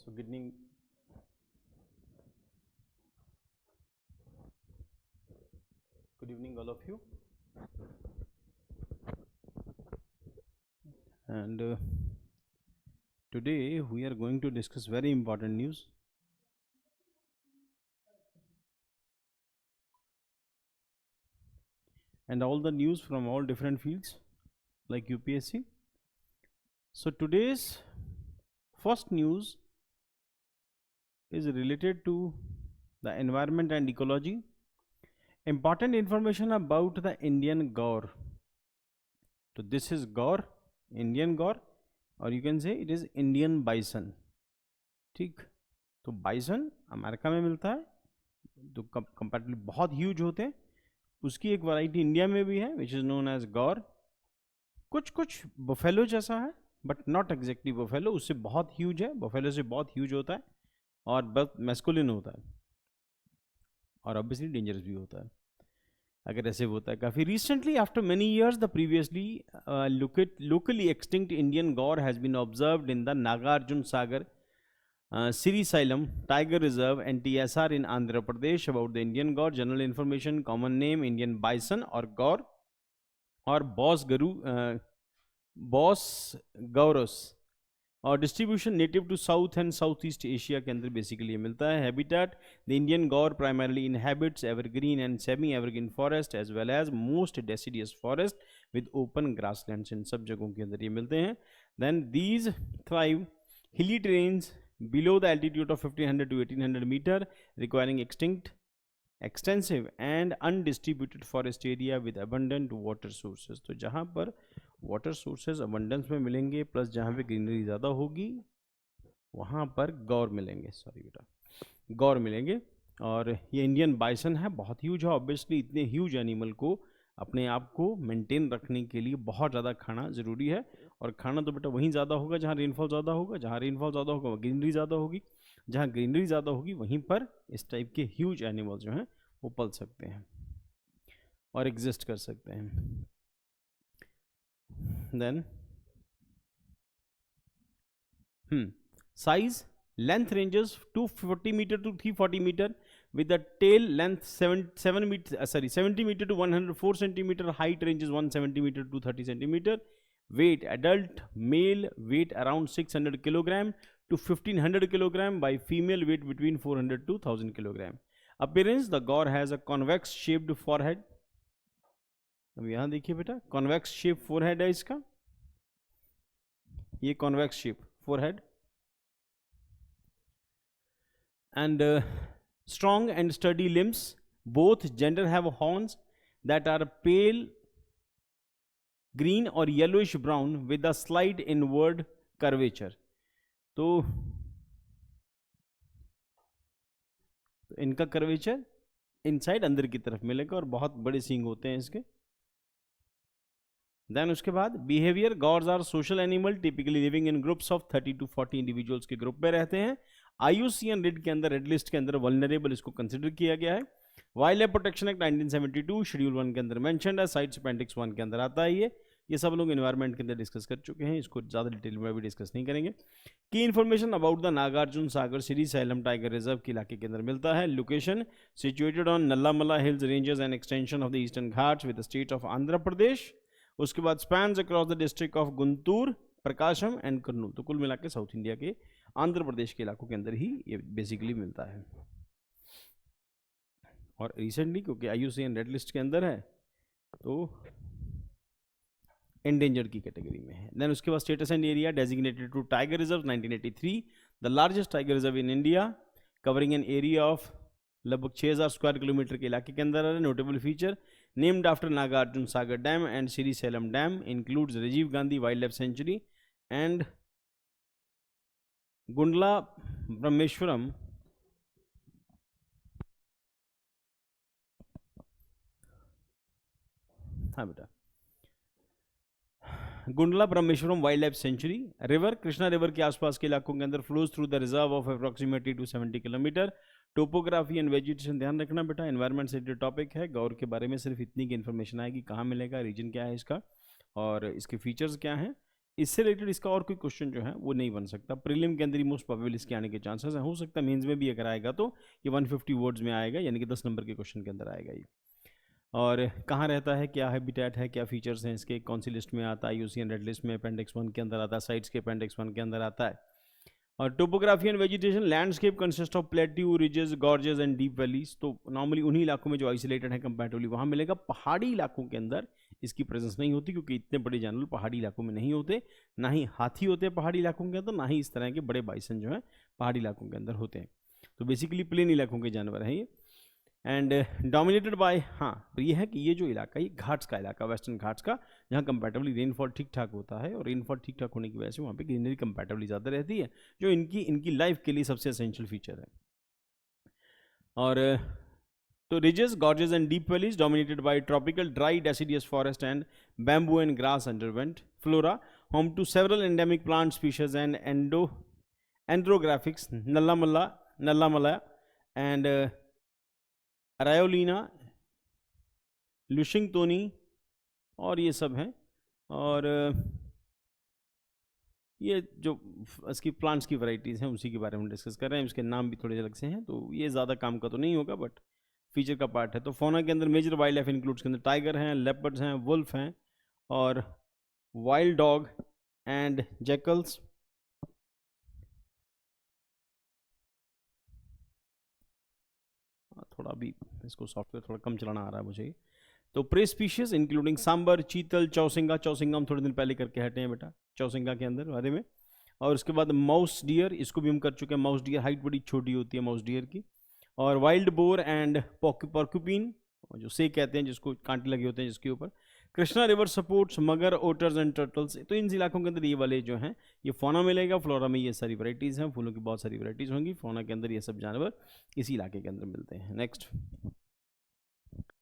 So good evening. Good evening, all of you. And today we are going to discuss very important news. And all the news from all different fields like UPSC. So today's first news is related to the environment and ecology. Important information about the Indian gaur. So this is gaur, Indian gaur, और you can say it is Indian bison. ठीक, तो bison America में मिलता है, तो comparatively बहुत huge होते हैं. उसकी एक वैरायटी इंडिया में भी है विच इज़ नोन एज गौर. कुछ बफेलो जैसा है बट नॉट एग्जैक्टली बफेलो, उससे बहुत ह्यूज है, बफेलो से बहुत ह्यूज होता है और बहुत मैस्कुलिन होता है और ऑब्वियसली डेंजरस भी होता है अगर ऐसे होता है काफ़ी. Recently after many years the previously locally extinct Indian gaur has been observed in the Nagarjuna Sagar Srisailam Tiger Reserve and TSR in Andhra Pradesh. About the Indian gaur, general information, common name Indian bison or gaur or Bos gaurus और distribution native to south and south east Asia के अंदर basically ये मिलता है. Habitat the Indian gaur primarily inhabits evergreen and semi evergreen forest as well as most deciduous forest with open grasslands. इन सब जगहों के अंदर ये मिलते हैं. Then these thrive hilly terrains below the altitude of 1500 to 1800 meter, requiring extensive and undistributed forest area with abundant water sources. तो जहाँ पर water sources abundance में मिलेंगे प्लस जहाँ पे ग्रीनरी ज़्यादा होगी वहाँ पर गौर मिलेंगे. सॉरी बेटा, गौर मिलेंगे. और ये इंडियन बाइसन है, बहुत ह्यूज है. ऑब्वियसली इतने ह्यूज एनिमल को अपने आप को मेंटेन रखने के लिए बहुत ज़्यादा खाना ज़रूरी है. और खाना तो बेटा वहीं ज़्यादा होगा जहाँ रेनफॉल ज़्यादा होगा, जहाँ रेनफॉल ज़्यादा होगा वहाँ ग्रीनरी ज़्यादा होगी, जहाँ ग्रीनरी ज़्यादा होगी वहीं पर इस टाइप के ह्यूज एनिमल्स जो हैं वो पल सकते हैं और एग्जिस्ट कर सकते हैं. Then size length ranges 240 metre to 340 metre with the tail length 70 meter to 104 centimeter. Height ranges 170 meter to 30 centimeter. Weight, adult male weight around 600 kilogram to 1500 kilogram, by female weight between 400 to 1000 kilogram. Appearance, the gaur has a convex shaped forehead. अब यहाँ देखिए बेटा, convex shape forehead है इसका, ये convex shape forehead. And strong and sturdy limbs. Both gender have horns that are pale green or yellowish brown with a slight inward curvature. तो इनका curvature inside अंदर की तरफ मिलेगा और बहुत बड़े सींग होते हैं इसके. देन उसके बाद behaviour, gaurs are social animal typically living in groups of 30 to 40 individuals के ग्रुप में रहते हैं. IUCN रेड के अंदर, रेड लिस्ट के अंदर वल्नरेबल इसको कंसिडर किया गया है. Wild life protection act 1972 schedule 1 के अंदर मेंशन्ड है. साइट्स अपेंडिक्स 1 के अंदर आता है. ये सब लोग एनवायरनमेंट के अंदर डिस्कस कर चुके हैं, इसको ज़्यादा डिटेल में भी डिस्कस नहीं करेंगे. Key information about the Nagarjuna Sagar Srisailam tiger reserve के इलाके के अंदर मिलता है. Location situated on Nallamala hills ranges and extension of the eastern Ghats with the state of Andhra Pradesh. उसके बाद spans across the district of Guntur, Prakasam and Kurnool. तो कुल मिला के साउथ इंडिया के आंध्र प्रदेश के इलाकों के अंदर ही ये बेसिकली मिलता है. और रिसेंटली क्योंकि IUCN रेड लिस्ट के अंदर है तो एंडेंजर्ड की कैटेगरी में है. देन उसके बाद status and area designated to tiger reserve 1983, the largest tiger reserve in India covering an area of लगभग 6000 स्क्वायर किलोमीटर के इलाके के अंदर है. Notable feature named after Nagarjuna Sagar dam and Srisailam dam, includes Rajiv Gandhi wild life sanctuary and Gundla Brahmeswaram हाँ बेटा, Gundla Brahmeswaram wild life sanctuary. River, Krishna river के आसपास के इलाकों के अंदर flows through the reserve of approximately 270 kilometre. Topography and vegetation ध्यान रखना बेटा, एनवायरमेंट से टॉपिक है. गौर के बारे में सिर्फ इतनी की इन्फॉर्मेशन आएगी, कहाँ मिलेगा, रीजन क्या है इसका और इसके फीचर्स क्या हैं. इससे रिलेटेड इसका और कोई क्वेश्चन जो है वो नहीं बन सकता। प्रीलिम के अंदर ही मोस्ट प्रोबेबल इसके आने के चांसेस हैं। हो सकता है मेंस में भी अगर आएगा तो ये 150 वर्ड्स में आएगा, यानी कि 10 नंबर के क्वेश्चन के अंदर आएगा ये। और कहाँ रहता है, क्या हैबिटेट है, क्या फीचर्स हैं इसके, कौन सी लिस्ट में आता है, IUCN रेड लिस्ट में अपेंडिक्स 1 के अंदर आता है, साइट्स के अपेंडिक्स 1 के अंदर आता है। और topography and vegetation, landscape consist of plateau, ridges, gorges and deep valleys. तो नॉर्मली उन्हीं इलाकों में जो आइसोलेटेड है कंपैरेटिवली वहाँ मिलेगा। पहाड़ी इलाकों के अंदर इसकी प्रेजेंस नहीं होती, क्योंकि इतने बड़े जानवर पहाड़ी इलाकों में नहीं होते, ना ही हाथी होते हैं पहाड़ी इलाकों के अंदर, ना ही इस तरह के बड़े बाइसन जो है पहाड़ी इलाकों के अंदर होते हैं। तो बेसिकली प्लेन इलाकों के जानवर हैं ये। एंड डोमिनेटेड बाय, हाँ ये है कि ये जो इलाका, ये घाट्स का इलाका, वेस्टर्न घाट्स का, जहाँ कंपैरेटिवली रेनफॉल ठीक ठाक होता है, और रेनफॉल ठीक ठाक होने की वजह से वहाँ पे ग्रीनरी कंपैरेटिवली ज़्यादा रहती है, जो इनकी लाइफ के लिए सबसे एसेंशियल फीचर है। और तो ridges, gorges and deep valleys dominated by tropical dry deciduous forest and bamboo and grass underwent flora, home to several endemic plant species and andrographis, Nallamala and रायोलिना, लुशिंगटोनी, और ये सब हैं। और ये जो इसकी प्लांट्स की वैरायटीज़ हैं उसी के बारे में डिस्कस कर रहे हैं। इसके नाम भी थोड़े अलग से हैं, तो ये ज़्यादा काम का तो नहीं होगा, बट फीचर का पार्ट है। तो फोना के अंदर मेजर वाइल्ड लाइफ इंक्लूड्स के अंदर टाइगर हैं, लेपर्ड्स हैं, वुल्फ हैं, और वाइल्ड डॉग एंड जैकल्स। थोड़ा भी इसको सॉफ्टवेयर थोड़ा कम चलाना आ रहा है मुझे। तो प्रे स्पीशीज इंक्लूडिंग सांबर, चीतल, चौसिंगा, चौसिंगा हम थोड़े दिन पहले करके हटे हैं बेटा चौसिंगा के अंदर बारे में। और उसके बाद माउस डियर, इसको भी हम कर चुके हैं। माउस डियर हाइट बड़ी छोटी होती है माउस डियर की। और वाइल्ड बोर एंड पॉर्क्यूपिन, जो से कहते हैं, जिसको कांटे लगे होते हैं जिसके ऊपर। कृष्णा रिवर सपोर्ट्स मगर, ओटर्स एंड टर्टल्स। तो इन इलाकों के अंदर ये वाले जो हैं ये फौना मिलेगा। फ्लोरा में ये सारी वैरायटीज़ हैं, फूलों की बहुत सारी वैरायटीज़ होंगी। फौना के अंदर ये सब जानवर इसी इलाके के अंदर मिलते हैं। नेक्स्ट।